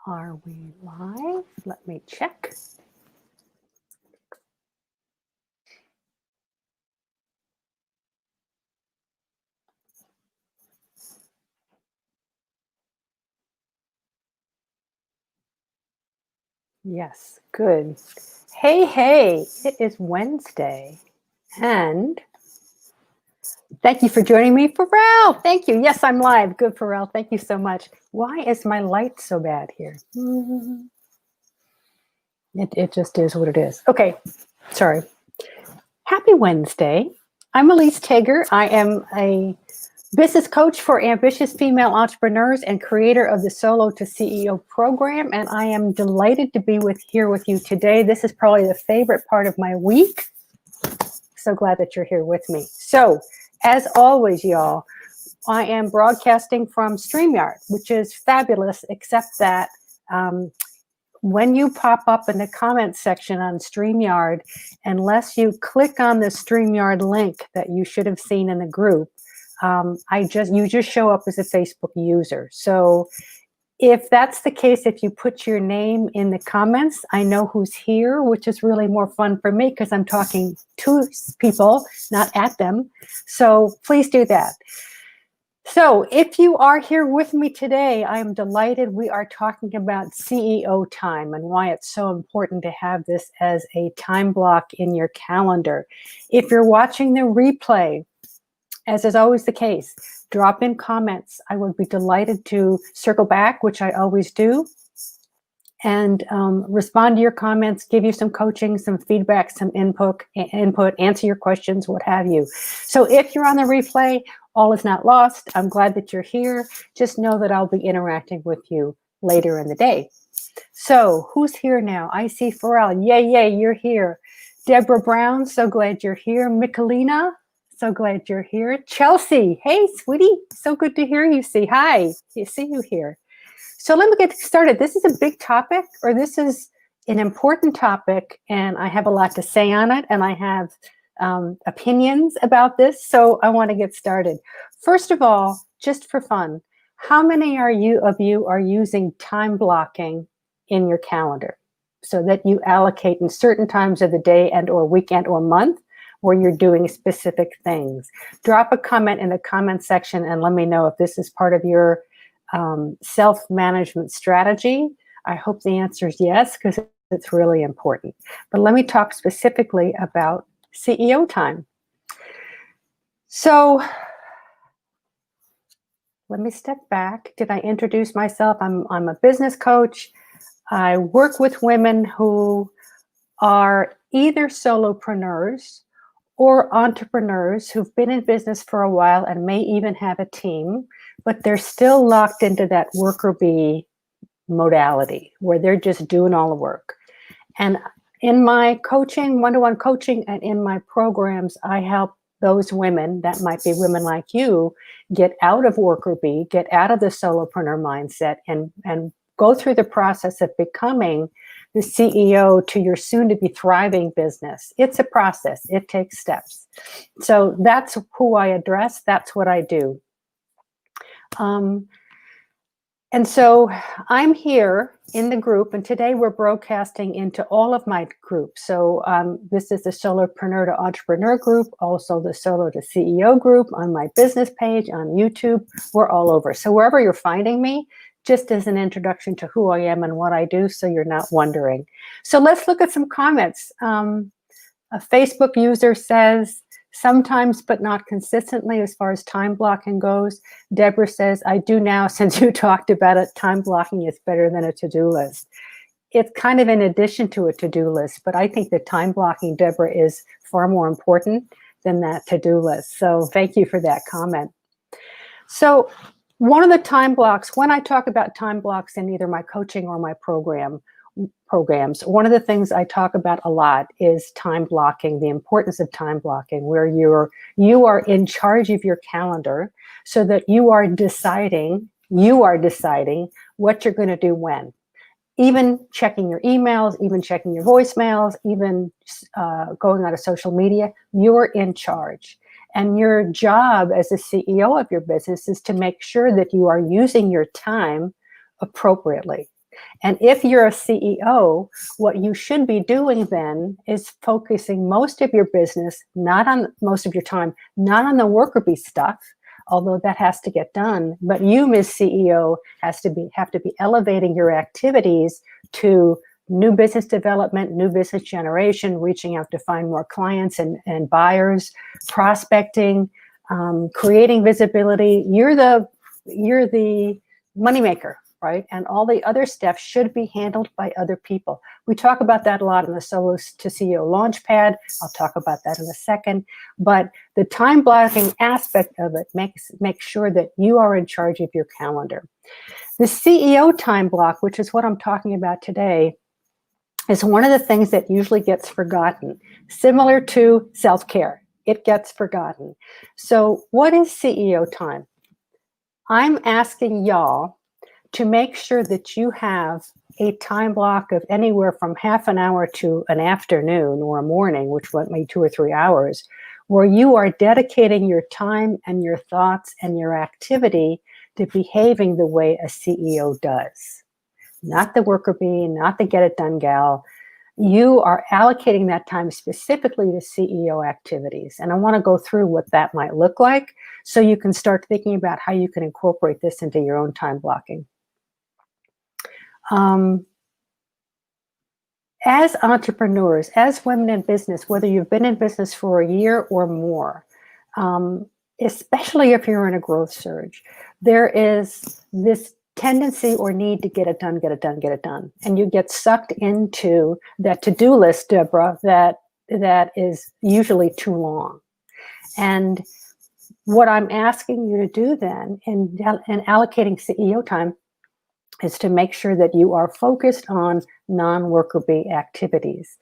Are we live? Let me check. Yes, good. Hey, it is Wednesday. And thank you for joining me, Pharrell. Thank you. Yes, I'm live. Good, Pharrell. Thank you so much. Why is my light so bad here? It just is what it is. Okay, sorry. Happy Wednesday. I'm Elise Tager. I am a business coach for ambitious female entrepreneurs and creator of the Solo to CEO program. And I am delighted to be here with you today. This is probably the favorite part of my week. So glad that you're here with me. So as always, y'all, I am broadcasting from StreamYard, which is fabulous, except that when you pop up in the comments section on StreamYard, unless you click on the StreamYard link that you should have seen in the group, you just show up as a Facebook user. So if that's the case, if you put your name in the comments, I know who's here, which is really more fun for me because I'm talking to people, not at them. So please do that. So if you are here with me today, I am delighted. We are talking about CEO time and why it's so important to have this as a time block in your calendar. If you're watching the replay, as is always the case, drop in comments. I would be delighted to circle back, which I always do, and respond to your comments, give you some coaching, some feedback, some input, answer your questions, what have you. So if you're on the replay, all is not lost. I'm glad that you're here. Just know that I'll be interacting with you later in the day. So who's here now? I see Pharrell. Yay, you're here. Deborah Brown, so glad you're here. Michelina, so glad you're here. Chelsea, hey, sweetie, so good to hear you. See, hi, see you here. So let me get started. This is a big topic, or this is an important topic, and I have a lot to say on it, and I have opinions about this, so I want to get started. First of all, just for fun, how many of you are using time blocking in your calendar so that you allocate in certain times of the day and or weekend or month where you're doing specific things? Drop a comment in the comment section and let me know if this is part of your self-management strategy. I hope the answer is yes, because it's really important. But let me talk specifically about CEO time. So let me step back. Did I introduce myself? I'm a business coach. I work with women who are either solopreneurs or entrepreneurs who've been in business for a while and may even have a team, but they're still locked into that worker bee modality where they're just doing all the work. And in my coaching, one-to-one coaching, and in my programs, I help those women, that might be women like you, get out of worker bee, get out of the solopreneur mindset, and go through the process of becoming the CEO to your soon-to-be thriving business. It's a process. It takes steps. So that's who I address. That's what I do. And so I'm here in the group, and today we're broadcasting into all of my groups. So this is the Solopreneur to Entrepreneur group, also the Solo to CEO group on my business page, on YouTube. We're all over. So wherever you're finding me, just as an introduction to who I am and what I do, so you're not wondering. So let's look at some comments. A Facebook user says, sometimes but not consistently as far as time blocking goes. Deborah says, I do now since you talked about it. Time blocking is better than a to-do list. It's kind of in addition to a to-do list, but I think that time blocking, Deborah, is far more important than that to-do list. So thank you for that comment. So one of the time blocks, when I talk about time blocks in either my coaching or my programs, one of the things I talk about a lot is time blocking, the importance of time blocking, where you are in charge of your calendar so that you are deciding what you're going to do when. even checking your emails, even checking your voicemails, even going on to social media, you're in charge. And your job as a CEO of your business is to make sure that you are using your time appropriately. And if you're a CEO, what you should be doing then is focusing most of your business, not on most of your time, not on the worker bee stuff, although that has to get done. But you, Ms. CEO, have to be elevating your activities to new business development, new business generation, reaching out to find more clients and buyers, prospecting, creating visibility. You're the moneymaker, right? And all the other stuff should be handled by other people. We talk about that a lot in the Solo to CEO Launchpad. I'll talk about that in a second. But the time blocking aspect of it makes sure that you are in charge of your calendar. The CEO time block, which is what I'm talking about today, is one of the things that usually gets forgotten, similar to self-care. It gets forgotten. So what is CEO time? I'm asking y'all to make sure that you have a time block of anywhere from half an hour to an afternoon or a morning, which might be 2 or 3 hours, where you are dedicating your time and your thoughts and your activity to behaving the way a CEO does. Not the worker bee, not the get it done gal. You are allocating that time specifically to CEO activities. And I want to go through what that might look like so you can start thinking about how you can incorporate this into your own time blocking. As entrepreneurs, as women in business, whether you've been in business for a year or more, especially if you're in a growth surge, there is this tendency or need to get it done, get it done, get it done. And you get sucked into that to-do list, Deborah, that is usually too long. And what I'm asking you to do then in allocating CEO time is to make sure that you are focused on non-worker bee activities.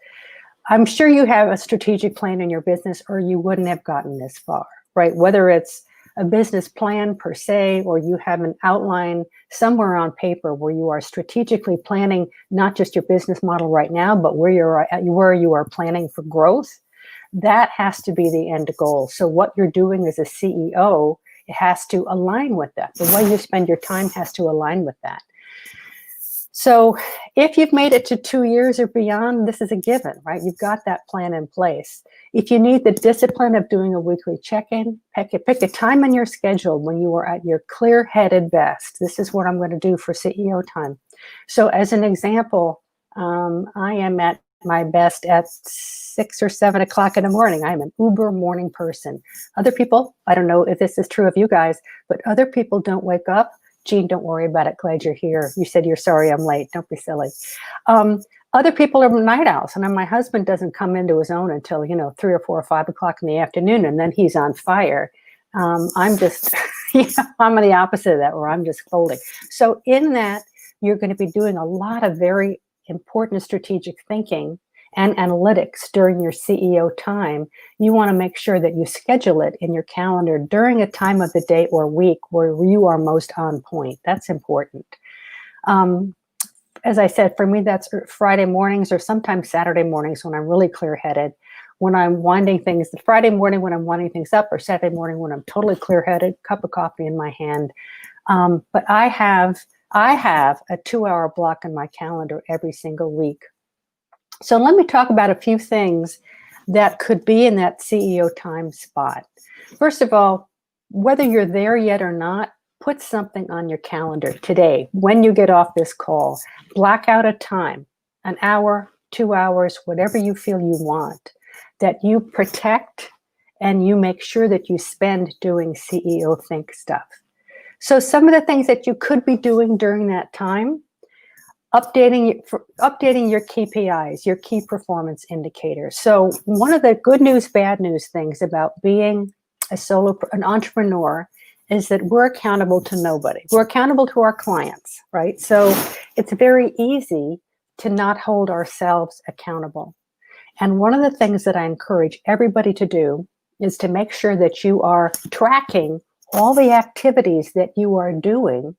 I'm sure you have a strategic plan in your business or you wouldn't have gotten this far, right? Whether it's a business plan per se, or you have an outline somewhere on paper where you are strategically planning not just your business model right now, but where you are planning for growth. That has to be the end goal. So what you're doing as a CEO, it has to align with that. The way you spend your time has to align with that. So if you've made it to 2 years or beyond, this is a given, right? You've got that plan in place. If you need the discipline of doing a weekly check-in, pick a time in your schedule when you are at your clear-headed best. This is what I'm going to do for CEO time. So as an example, I am at my best at 6 or 7 o'clock in the morning. I'm an uber morning person. Other people, I don't know if this is true of you guys, but other people don't wake up. Jean, don't worry about it. Glad you're here. You said you're sorry I'm late. Don't be silly. Other people are night owls. And then my husband doesn't come into his own until, 3 or 4 or 5 o'clock in the afternoon. And then he's on fire. I'm just, I'm on the opposite of that, where I'm just folding. So in that, you're going to be doing a lot of very important strategic thinking and analytics during your CEO time. You want to make sure that you schedule it in your calendar during a time of the day or week where you are most on point. That's important. As I said, for me, that's Friday mornings or sometimes Saturday mornings when I'm really clear-headed. When I'm winding things, Friday morning when I'm winding things up, or Saturday morning when I'm totally clear-headed, cup of coffee in my hand. But I have a 2-hour block in my calendar every single week. So let me talk about a few things that could be in that CEO time spot. First of all, whether you're there yet or not, put something on your calendar today. When you get off this call, block out a time, an hour, 2 hours, whatever you feel you want, that you protect and you make sure that you spend doing CEO think stuff. So some of the things that you could be doing during that time: updating your KPIs, your key performance indicators. So one of the good news, bad news things about being an entrepreneur is that we're accountable to nobody. We're accountable to our clients, right? So it's very easy to not hold ourselves accountable. And one of the things that I encourage everybody to do is to make sure that you are tracking all the activities that you are doing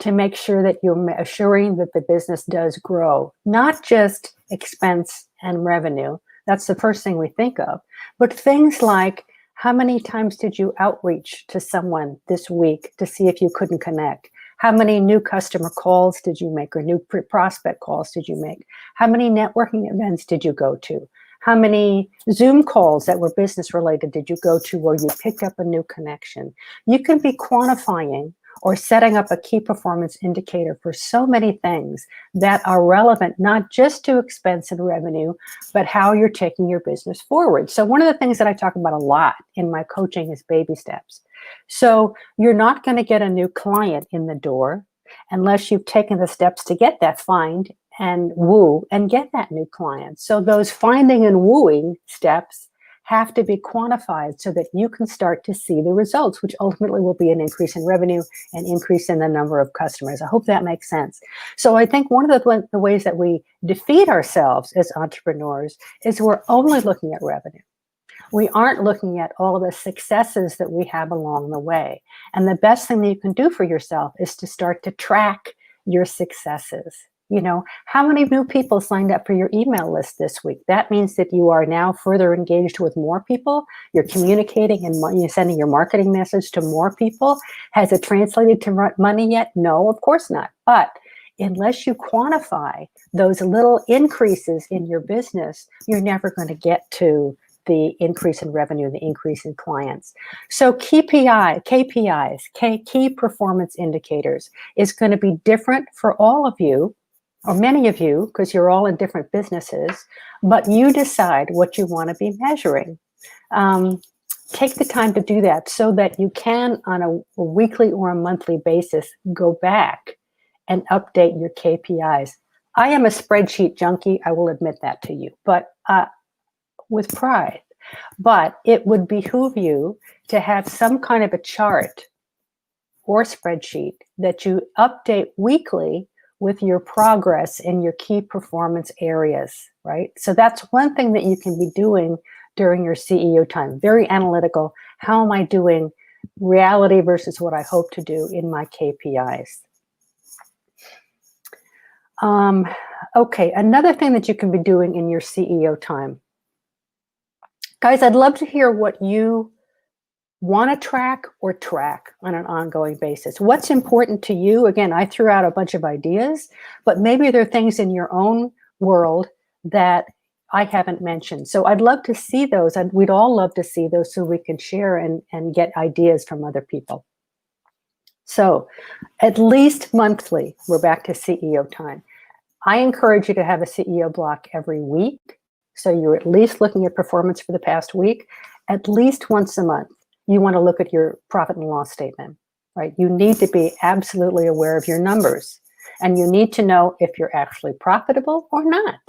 to make sure that you're assuring that the business does grow, not just expense and revenue. That's the first thing we think of, but things like, how many times did you outreach to someone this week to see if you couldn't connect? How many new customer calls did you make, or new prospect calls did you make? How many networking events did you go to? How many Zoom calls that were business related did you go to where you picked up a new connection? You can be quantifying or setting up a key performance indicator for so many things that are relevant, not just to expense and revenue, but how you're taking your business forward. So one of the things that I talk about a lot in my coaching is baby steps. So you're not going to get a new client in the door unless you've taken the steps to get that find and woo and get that new client. So those finding and wooing steps have to be quantified so that you can start to see the results, which ultimately will be an increase in revenue and increase in the number of customers. I hope that makes sense. So I think one of the ways that we defeat ourselves as entrepreneurs is we're only looking at revenue. We aren't looking at all the successes that we have along the way. And the best thing that you can do for yourself is to start to track your successes. You know, how many new people signed up for your email list this week? That means that you are now further engaged with more people. You're communicating and you're sending your marketing message to more people. Has it translated to money yet? No, of course not. But unless you quantify those little increases in your business, you're never going to get to the increase in revenue, the increase in clients. So KPIs, key performance indicators, is going to be different for all of you, or many of you, because you're all in different businesses, but you decide what you want to be measuring. Take the time to do that so that you can, on a weekly or a monthly basis, go back and update your KPIs. I am a spreadsheet junkie, I will admit that to you, but with pride. But it would behoove you to have some kind of a chart or spreadsheet that you update weekly with your progress in your key performance areas, right? So that's one thing that you can be doing during your CEO time. Very analytical. How am I doing reality versus what I hope to do in my KPIs? Okay, another thing that you can be doing in your CEO time. Guys, I'd love to hear what you want to track or track on an ongoing basis. What's important to you? Again, I threw out a bunch of ideas, but maybe there are things in your own world that I haven't mentioned. So I'd love to see those, and we'd all love to see those so we can share and get ideas from other people. So at least monthly, we're back to CEO time. I encourage you to have a CEO block every week. So you're at least looking at performance for the past week. At least once a month, you want to look at your profit and loss statement, right? You need to be absolutely aware of your numbers, and you need to know if you're actually profitable or not.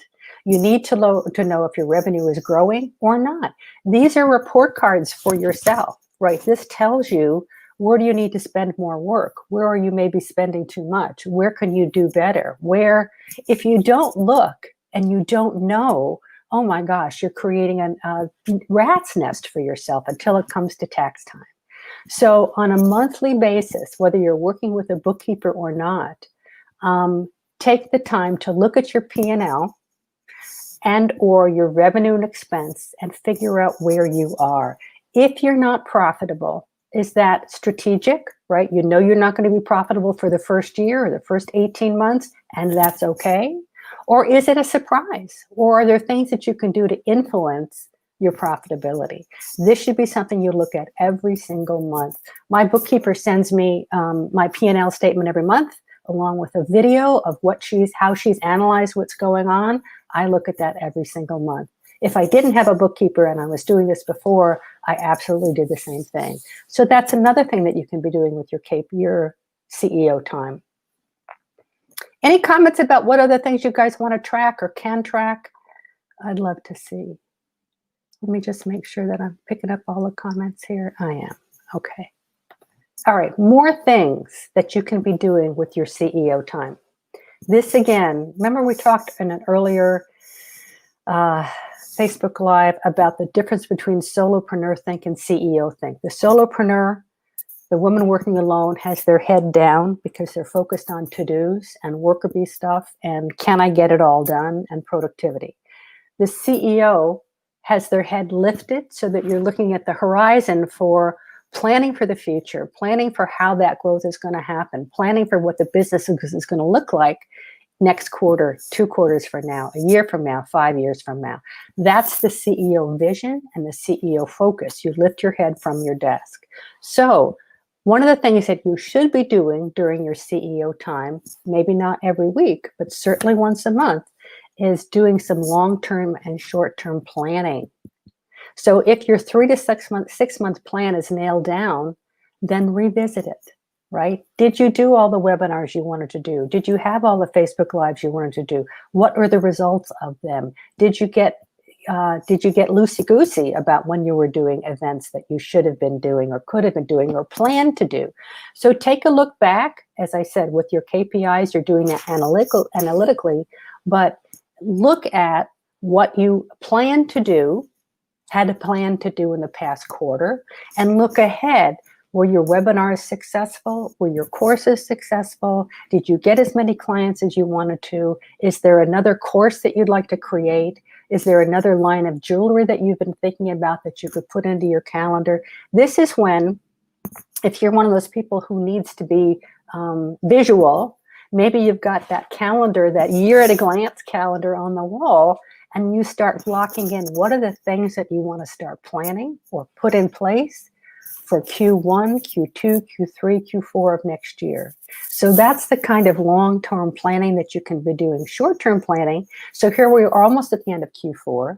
You need to know if your revenue is growing or not. These are report cards for yourself, right? This tells you, where do you need to spend more work? Where are you maybe spending too much? Where can you do better? Where, if you don't look and you don't know, oh my gosh, you're creating a rat's nest for yourself until it comes to tax time. So on a monthly basis, whether you're working with a bookkeeper or not, take the time to look at your P&L and or your revenue and expense and figure out where you are. If you're not profitable, is that strategic, right? You know you're not going to be profitable for the first year or the first 18 months, and that's okay. Or is it a surprise? Or are there things that you can do to influence your profitability? This should be something you look at every single month. My bookkeeper sends me my P&L statement every month, along with a video of how she's analyzed what's going on. I look at that every single month. If I didn't have a bookkeeper and I was doing this before, I absolutely did the same thing. So that's another thing that you can be doing with your CEO time. Any comments about what other things you guys want to track or can track? I'd love to see. Let me just make sure that I'm picking up all the comments here. I am. Okay. All right. More things that you can be doing with your CEO time. This again, remember we talked in an earlier Facebook Live about the difference between solopreneur think and CEO think. The solopreneur, The woman working alone has their head down because they're focused on to-dos and worker bee stuff and can I get it all done and productivity. The CEO has their head lifted so that you're looking at the horizon for planning for the future, planning for how that growth is going to happen, planning for what the business is going to look like next quarter, 2 quarters from now, a year from now, 5 years from now. That's the CEO vision and the CEO focus. You lift your head from your desk. So one of the things that you should be doing during your CEO time, maybe not every week, but certainly once a month, is doing some long-term and short-term planning. So if your 3 to 6 month plan is nailed down, then revisit it. Right? Did you do all the webinars you wanted to do? Did you have all the Facebook Lives you wanted to do? What were the results of them? Did you get loosey-goosey about when you were doing events that you should have been doing or could have been doing or planned to do? So take a look back. As I said, with your KPIs, you're doing that analytically, but look at what you planned to do, had a plan to do in the past quarter, and look ahead. Were your webinars successful? Were your courses successful? Did you get as many clients as you wanted to? Is there another course that you'd like to create? Is there another line of jewelry that you've been thinking about that you could put into your calendar? This is when, if you're one of those people who needs to be visual, maybe you've got that calendar, that year at a glance calendar on the wall, and you start blocking in what are the things that you want to start planning or put in place for Q1, Q2, Q3, Q4 of next year. So that's the kind of long-term planning that you can be doing. Short-term planning, so here we are almost at the end of Q4.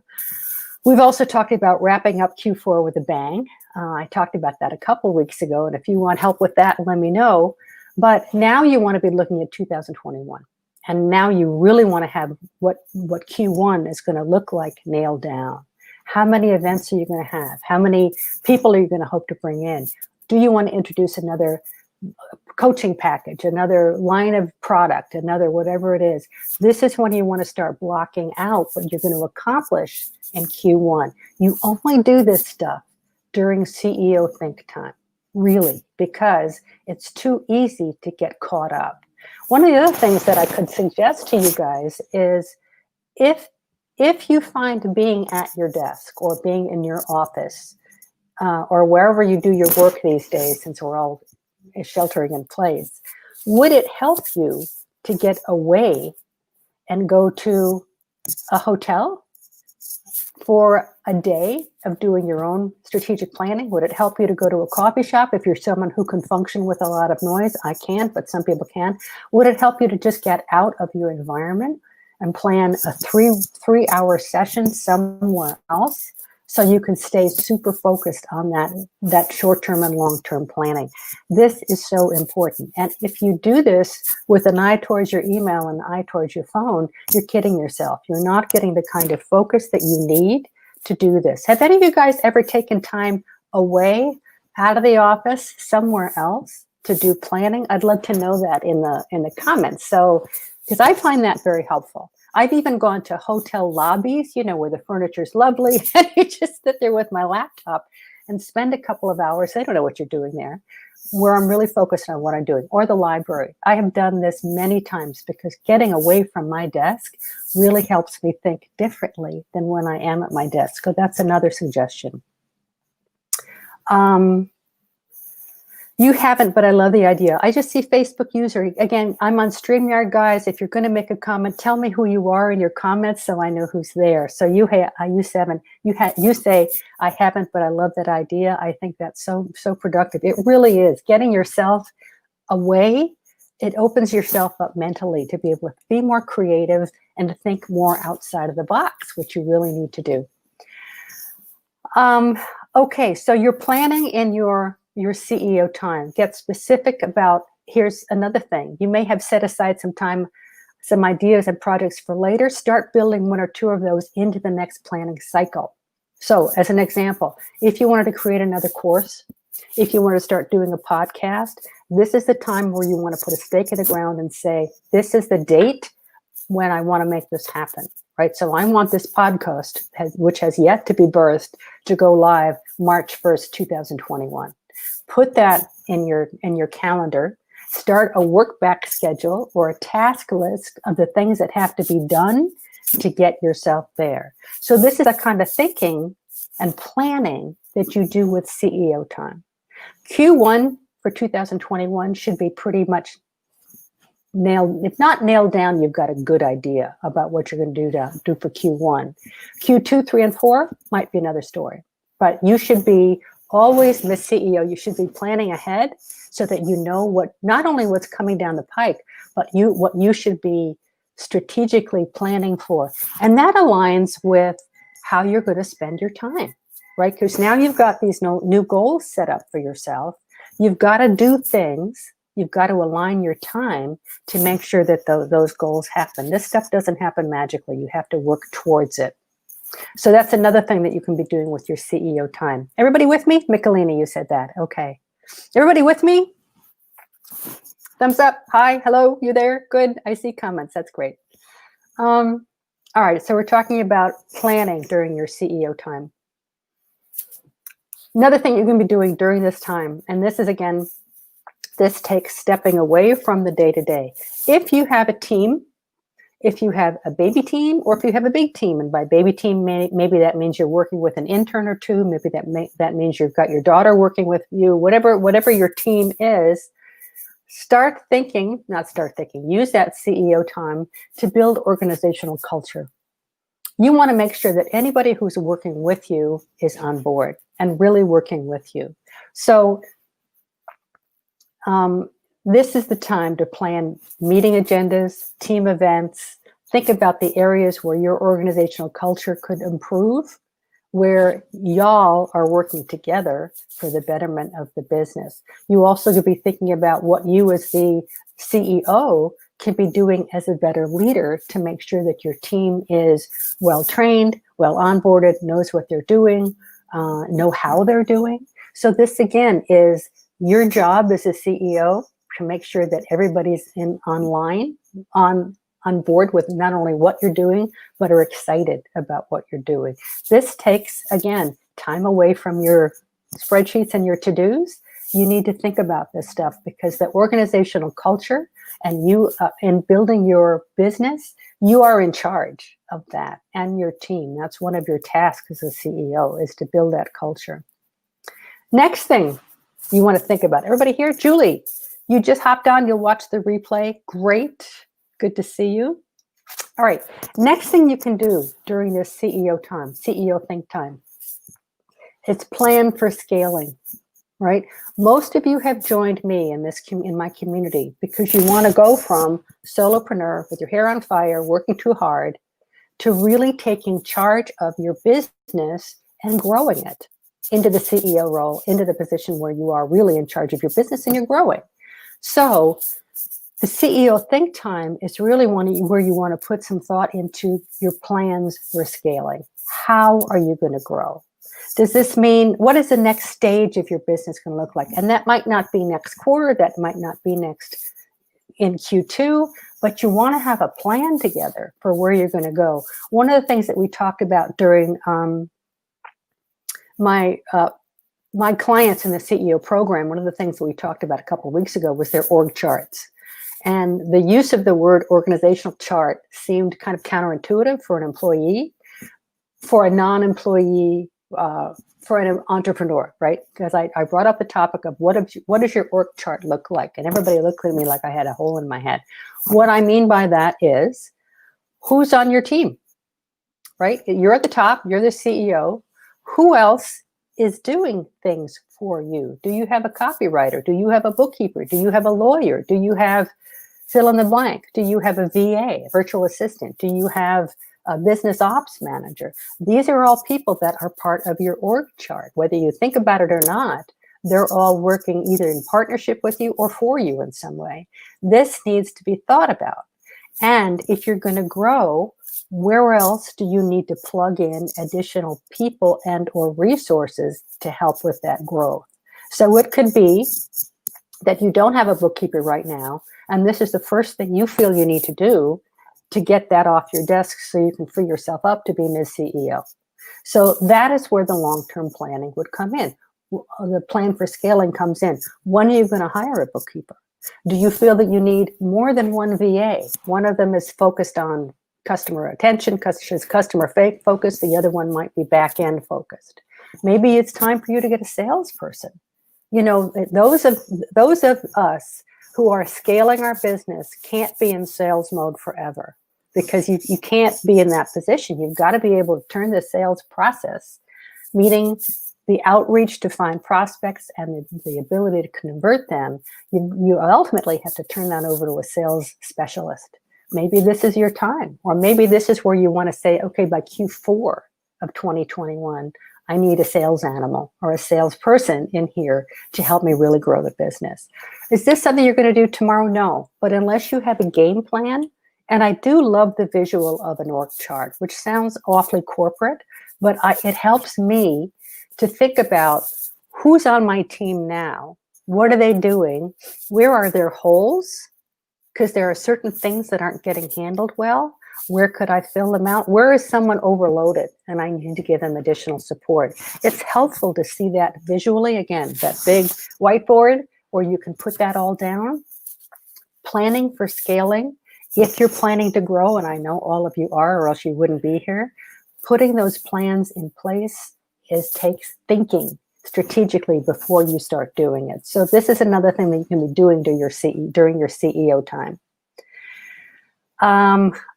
We've also talked about wrapping up Q4 with a bang. I talked about that a couple weeks ago, and if you want help with that, let me know. But now you want to be looking at 2021. And now you really want to have what Q1 is going to look like nailed down. How many events are you going to have? How many people are you going to hope to bring in? Do you want to introduce another coaching package, another line of product, another whatever it is? This is when you want to start blocking out what you're going to accomplish in Q1. You only do this stuff during CEO think time, really, because it's too easy to get caught up. One of the other things that I could suggest to you guys is if you find being at your desk or being in your office or wherever you do your work these days, since we're all sheltering in place, would it help you to get away and go to a hotel for a day of doing your own strategic planning? Would it help you to go to a coffee shop if you're someone who can function with a lot of noise? I can't, but some people can. Would it help you to just get out of your environment and plan a three-hour session somewhere else so you can stay super focused on that short-term and long-term planning? This is so important. And if you do this with an eye towards your email and an eye towards your phone, you're kidding yourself. You're not getting the kind of focus that you need to do this. Have any of you guys ever taken time away out of the office somewhere else to do planning? I'd love to know that in the comments. So, because I find that very helpful. I've even gone to hotel lobbies, where the furniture's lovely, and you just sit there with my laptop and spend a couple of hours. I don't know what you're doing there, where I'm really focused on what I'm doing, or the library. I have done this many times because getting away from my desk really helps me think differently than when I am at my desk. So that's another suggestion. You haven't, but I love the idea. I just see Facebook user. Again, I'm on StreamYard, guys. If you're going to make a comment, tell me who you are in your comments so I know who's there. So you say, I haven't, but I love that idea. I think that's so productive. It really is. Getting yourself away, it opens yourself up mentally to be able to be more creative and to think more outside of the box, which you really need to do. Okay, so you're planning in your CEO time. Get specific about, here's another thing. You may have set aside some time, some ideas and projects for later. Start building 1 or 2 of those into the next planning cycle. So as an example, if you wanted to create another course, if you want to start doing a podcast, this is the time where you want to put a stake in the ground and say, this is the date when I want to make this happen, right? So I want this podcast, which has yet to be birthed, to go live March 1st, 2021. Put that in your calendar. Start a work back schedule or a task list of the things that have to be done to get yourself there. So this is a kind of thinking and planning that you do with CEO time. Q1 for 2021 should be pretty much nailed. If not nailed down, you've got a good idea about what you're going to do for Q1. Q2, 3, and 4 might be another story. But you should be always, Miss CEO, you should be planning ahead so that you know what, not only what's coming down the pike, but what you should be strategically planning for. And that aligns with how you're going to spend your time, right? Because now you've got these new goals set up for yourself. You've got to do things. You've got to align your time to make sure that those goals happen. This stuff doesn't happen magically. You have to work towards it. So that's another thing that you can be doing with your CEO time. Everybody with me? Michelini, you said that. Okay. Everybody with me? Thumbs up. Hi. Hello. You there? Good. I see comments. That's great. All right. So we're talking about planning during your CEO time. Another thing you're going to be doing during this time, and this is, again, this takes stepping away from the day-to-day. If you have a team, if you have a baby team, or if you have a big team, and by baby team, maybe that means you're working with an intern or two, maybe that means you've got your daughter working with you, whatever your team is, use that CEO time to build organizational culture. You want to make sure that anybody who's working with you is on board and really working with you. So this is the time to plan meeting agendas, team events, think about the areas where your organizational culture could improve, where y'all are working together for the betterment of the business. You also could be thinking about what you as the CEO can be doing as a better leader to make sure that your team is well-trained, well-onboarded, knows what they're doing, know how they're doing. So this, again, is your job as a CEO to make sure that everybody's on board with not only what you're doing, but are excited about what you're doing. This takes, again, time away from your spreadsheets and your to-dos. You need to think about this stuff because the organizational culture and you in building your business, you are in charge of that and your team. That's one of your tasks as a CEO, is to build that culture. Next thing you want to think about. Everybody here? Julie, you just hopped on. You'll watch the replay. Great. Good to see you. All right. Next thing you can do during this CEO time, CEO think time, it's plan for scaling, right? Most of you have joined me in my community because you want to go from solopreneur with your hair on fire, working too hard, to really taking charge of your business and growing it into the CEO role, into the position where you are really in charge of your business and you're growing. So the CEO think time is really where you want to put some thought into your plans for scaling. How are you going to grow? Does this mean, what is the next stage of your business going to look like? And that might not be next quarter, that might not be next in Q2, but you want to have a plan together for where you're going to go. One of the things that we talked about during my clients in the CEO program, one of the things that we talked about a couple of weeks ago was their org charts. And the use of the word organizational chart seemed kind of counterintuitive for an employee, for a non-employee, for an entrepreneur, right? Because I brought up the topic of what does your org chart look like? And everybody looked at me like I had a hole in my head. What I mean by that is, who's on your team, right? You're at the top, you're the CEO. Who else is doing things for you? Do you have a copywriter? Do you have a bookkeeper? Do you have a lawyer? Do you have fill in the blank? Do you have a VA, a virtual assistant? Do you have a business ops manager? These are all people that are part of your org chart. Whether you think about it or not, they're all working either in partnership with you or for you in some way. This needs to be thought about. And if you're going to grow, where else do you need to plug in additional people and or resources to help with that growth? So it could be that you don't have a bookkeeper right now, and this is the first thing you feel you need to do to get that off your desk so you can free yourself up to be Ms. CEO. So that is where the long-term planning would come in. the plan for scaling comes in. When are you going to hire a bookkeeper? Do you feel that you need more than one VA? One of them is focused on customer attention, customer focused. The other one might be back end focused. Maybe it's time for you to get a salesperson. You know, those of us who are scaling our business can't be in sales mode forever, because you can't be in that position. You've got to be able to turn the sales process, meaning the outreach to find prospects and the ability to convert them. You ultimately have to turn that over to a sales specialist. Maybe this is your time, or maybe this is where you want to say, okay, by Q4 of 2021, I need a sales animal or a salesperson in here to help me really grow the business. Is this something you're going to do tomorrow? No. But unless you have a game plan, and I do love the visual of an org chart, which sounds awfully corporate, but it helps me to think about who's on my team now, what are they doing, where are their holes, because there are certain things that aren't getting handled well. Where could I fill them out? Where is someone overloaded and I need to give them additional support? It's helpful to see that visually. Again, that big whiteboard where you can put that all down. Planning for scaling. If you're planning to grow, and I know all of you are, or else you wouldn't be here, putting those plans in place takes thinking strategically before you start doing it. So this is another thing that you can be doing during your CEO time.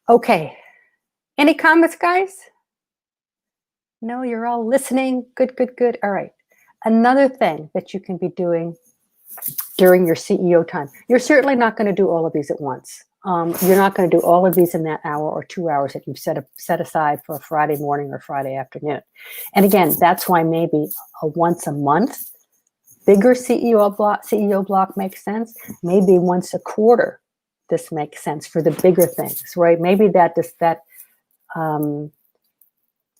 Okay. Any comments, guys? No, you're all listening. Good, good, good. All right. Another thing that you can be doing during your CEO time. You're certainly not going to do all of these at once. You're not going to do all of these in that hour or 2 hours that you've set aside for a Friday morning or Friday afternoon. And again, that's why maybe a once a month bigger CEO block makes sense. Maybe once a quarter, this makes sense for the bigger things, right? Maybe that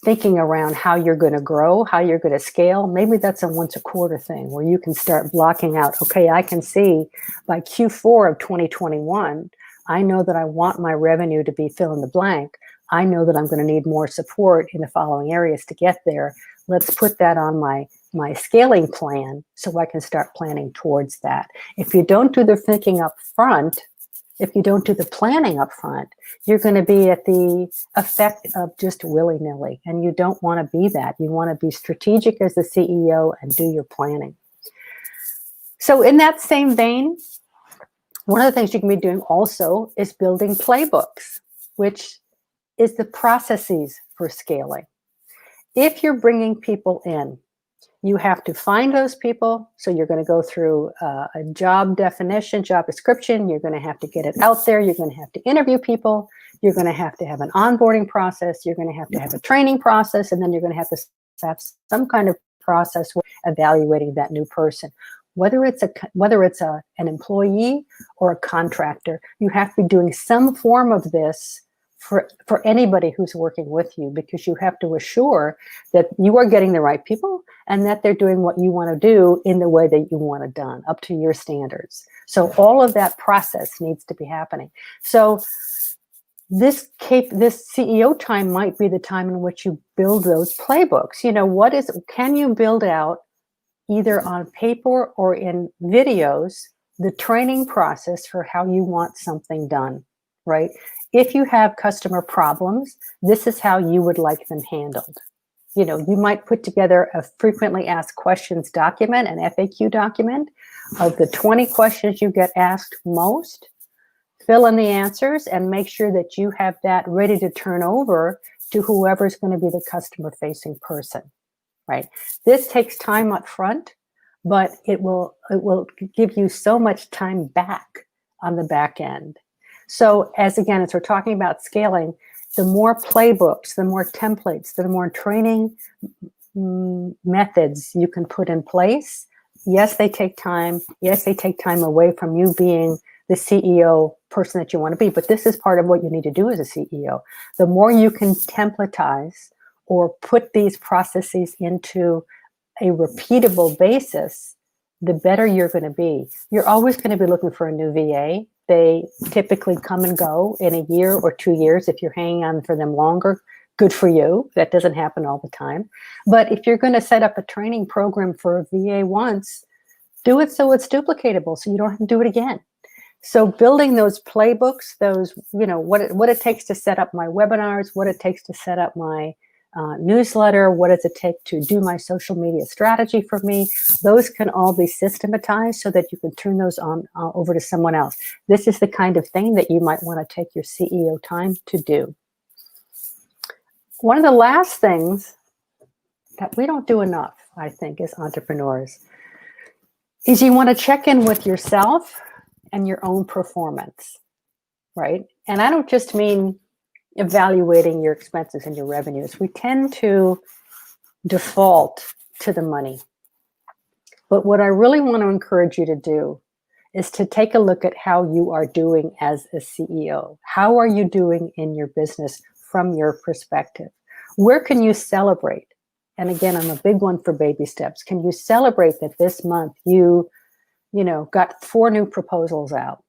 thinking around how you're going to grow, how you're going to scale, maybe that's a once a quarter thing where you can start blocking out, okay, I can see by Q4 of 2021, I know that I want my revenue to be fill in the blank. I know that I'm going to need more support in the following areas to get there. Let's put that on my scaling plan so I can start planning towards that. If you don't do the thinking up front, if you don't do the planning up front, you're going to be at the effect of just willy-nilly, and you don't want to be that. You want to be strategic as the CEO and do your planning. So in that same vein, one of the things you can be doing also is building playbooks, which is the processes for scaling. If you're bringing people in, you have to find those people. So you're going to go through a job definition, job description. You're going to have to get it out there. You're going to have to interview people. You're going to have an onboarding process. You're going to have a training process. And then you're going to have some kind of process for evaluating that new person. Whether it's an employee or a contractor, you have to be doing some form of this for anybody who's working with you, because you have to assure that you are getting the right people and that they're doing what you want to do in the way that you want it done, up to your standards. So all of that process needs to be happening. So this CEO time might be the time in which you build those playbooks. You know, can you build out either on paper or in videos, the training process for how you want something done, right? If you have customer problems, this is how you would like them handled. You know, you might put together a frequently asked questions document, an FAQ document of the 20 questions you get asked most, fill in the answers and make sure that you have that ready to turn over to whoever's going to be the customer facing person, right? This takes time up front, but it will give you so much time back on the back end. So as we're talking about scaling, the more playbooks, the more templates, the more training methods you can put in place. Yes, they take time. Yes, they take time away from you being the CEO person that you want to be, but this is part of what you need to do as a CEO. The more you can templatize or put these processes into a repeatable basis, the better you're going to be. You're always going to be looking for a new VA. They typically come and go in a year or 2 years. If you're hanging on for them longer, Good for you. That doesn't happen all the time. But if you're going to set up a training program for a VA once, do it so it's duplicatable, so you don't have to do it again. So building those playbooks, those, what it takes to set up my webinars, what it takes to set up my newsletter, what does it take to do my social media strategy for me, those can all be systematized so that you can turn those on over to someone else. This is the kind of thing that you might want to take your CEO time to do. One of the last things that we don't do enough, I think, as entrepreneurs, is you want to check in with yourself and your own performance, right? And I don't just mean evaluating your expenses and your revenues. We tend to default to the money. But what I really want to encourage you to do is to take a look at how you are doing as a CEO. How are you doing in your business from your perspective? Where can you celebrate? And again, I'm a big one for baby steps. Can you celebrate that this month you got 4 new proposals out?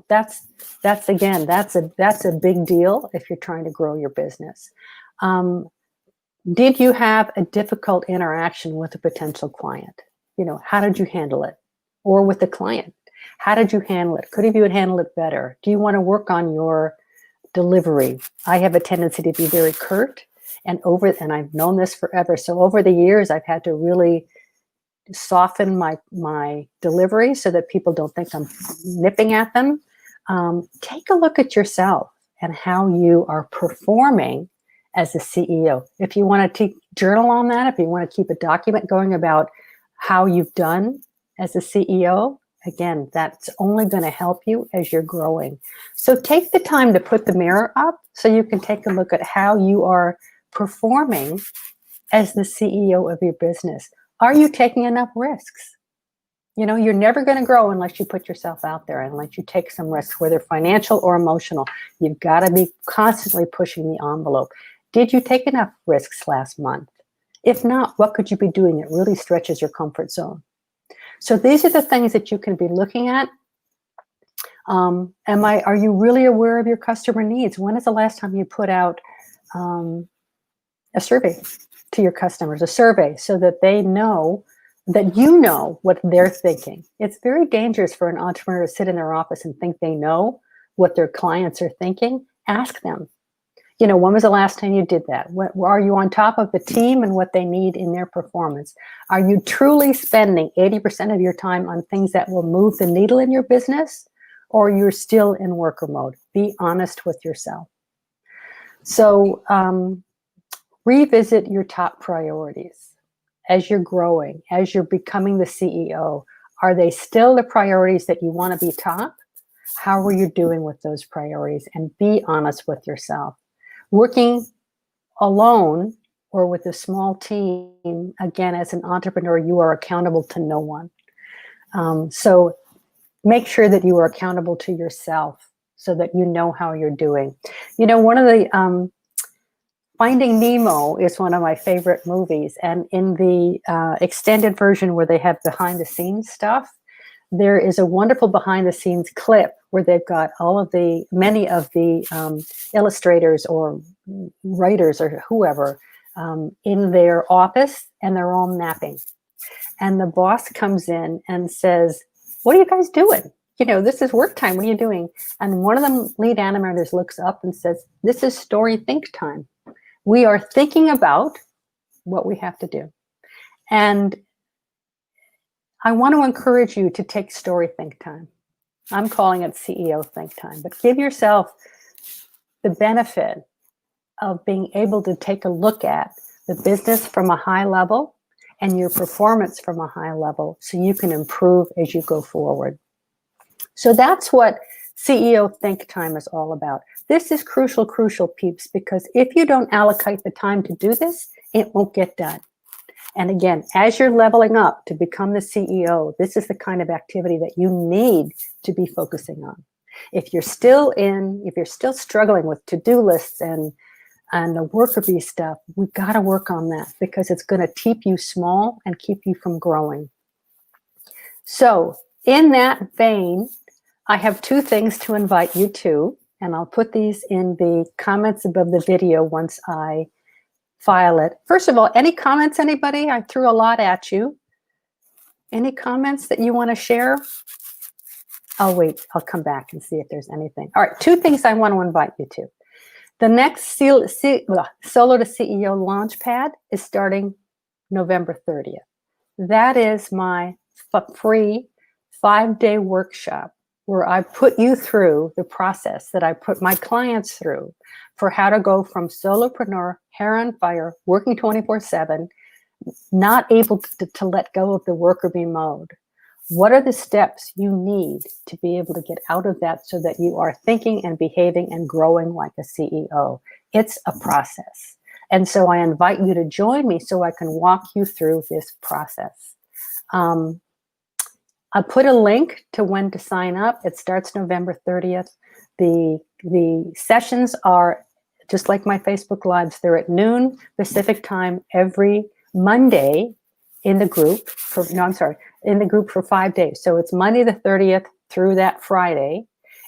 That's a big deal if you're trying to grow your business. Did you have a difficult interaction with a potential client? How did you handle it? Or with the client, how did you handle it? Could you handle it better? Do you want to work on your delivery? I have a tendency to be very curt and I've known this forever. So over the years, I've had to really soften my delivery so that people don't think I'm nipping at them. Take a look at yourself and how you are performing as a CEO. If you want to journal on that, if you want to keep a document going about how you've done as a CEO, again, that's only going to help you as you're growing. So take the time to put the mirror up so you can take a look at how you are performing as the CEO of your business. Are you taking enough risks? You're never going to grow unless you put yourself out there, unless you take some risks, whether financial or emotional. You've got to be constantly pushing the envelope. Did you take enough risks last month? If not, what could you be doing that really stretches your comfort zone? So these are the things that you can be looking at. Are you really aware of your customer needs? When is the last time you put out a survey to your customers, a survey so that they know that you know what they're thinking? It's very dangerous for an entrepreneur to sit in their office and think they know what their clients are thinking. Ask them. When was the last time you did that? Are you on top of the team and what they need in their performance? Are you truly spending 80% of your time on things that will move the needle in your business, or you're still in worker mode? Be honest with yourself. So revisit your top priorities as you're growing, as you're becoming the CEO. Are they still the priorities that you want to be top? How are you doing with those priorities? And be honest with yourself. Working alone or with a small team, again, as an entrepreneur, you are accountable to no one. So make sure that you are accountable to yourself so that you know how you're doing. One of the Finding Nemo is one of my favorite movies. And in the extended version where they have behind the scenes stuff, there is a wonderful behind the scenes clip where they've got many of the illustrators or writers or whoever in their office, and they're all napping. And the boss comes in and says, "What are you guys doing? This is work time. What are you doing?" And one of the lead animators looks up and says, "This is story think time. We are thinking about what we have to do." And I want to encourage you to take story think time. I'm calling it CEO think time, but give yourself the benefit of being able to take a look at the business from a high level and your performance from a high level so you can improve as you go forward. So that's what CEO think time is all about. This is crucial, peeps, because if you don't allocate the time to do this, it won't get done. And again, as you're leveling up to become the CEO, this is the kind of activity that you need to be focusing on. If you're still struggling with to-do lists and the worker bee stuff, we've got to work on that because it's going to keep you small and keep you from growing. So in that vein, I have 2 things to invite you to. and I'll put these in the comments above the video once I file it. First of all, any comments, anybody? I threw a lot at you. Any comments that you want to share? I'll wait. I'll come back and see if there's anything. All right, 2 things I want to invite you to. The next Solo to CEO Launchpad is starting November 30th. That is my free 5-day workshop where I put you through the process that I put my clients through for how to go from solopreneur, hair on fire, working 24/7, not able to let go of the worker bee mode. What are the steps you need to be able to get out of that so that you are thinking and behaving and growing like a CEO? It's a process. And so I invite you to join me so I can walk you through this process. I put a link to when to sign up. It starts November 30th. The sessions are just like my Facebook Lives. They're at noon Pacific time every Monday in the group in the group for 5 days. So it's Monday the 30th through that Friday,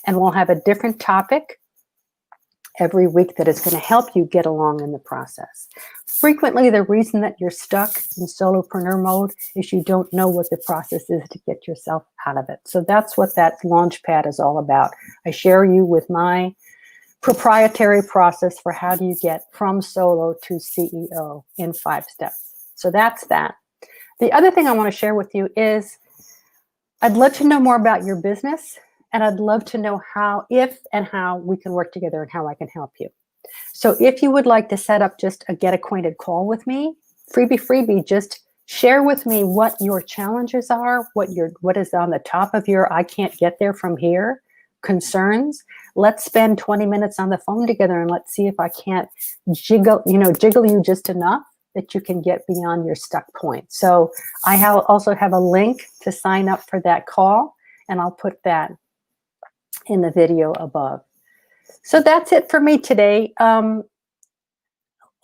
and we'll have a different topic every week that is going to help you get along in the process. Frequently, the reason that you're stuck in solopreneur mode is you don't know what the process is to get yourself out of it. So that's what that Launchpad is all about. I share you with my proprietary process for how do you get from solo to CEO in 5 steps. So that's that. The other thing I want to share with you is I'd love to know more about your business, and I'd love to know how we can work together and how I can help you. So if you would like to set up just a get acquainted call with me, freebie, just share with me what your challenges are, what is on the top of your I can't get there from here concerns. Let's spend 20 minutes on the phone together and let's see if I can't jiggle you just enough that you can get beyond your stuck point. So I also have a link to sign up for that call, and I'll put that in the video above. So that's it for me today. Let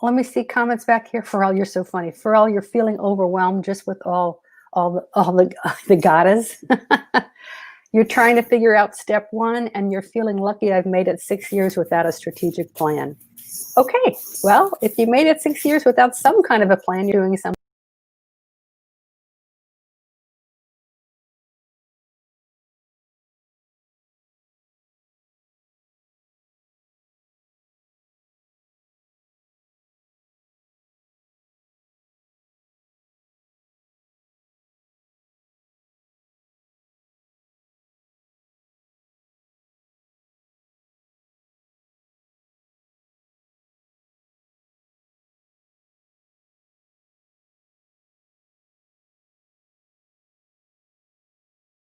me see comments back here. Pharrell, you're so funny. Pharrell, you're feeling overwhelmed just with all the goddess. You're trying to figure out step 1, and you're feeling lucky I've made it 6 years without a strategic plan. Okay, well, if you made it 6 years without some kind of a plan, you're doing something.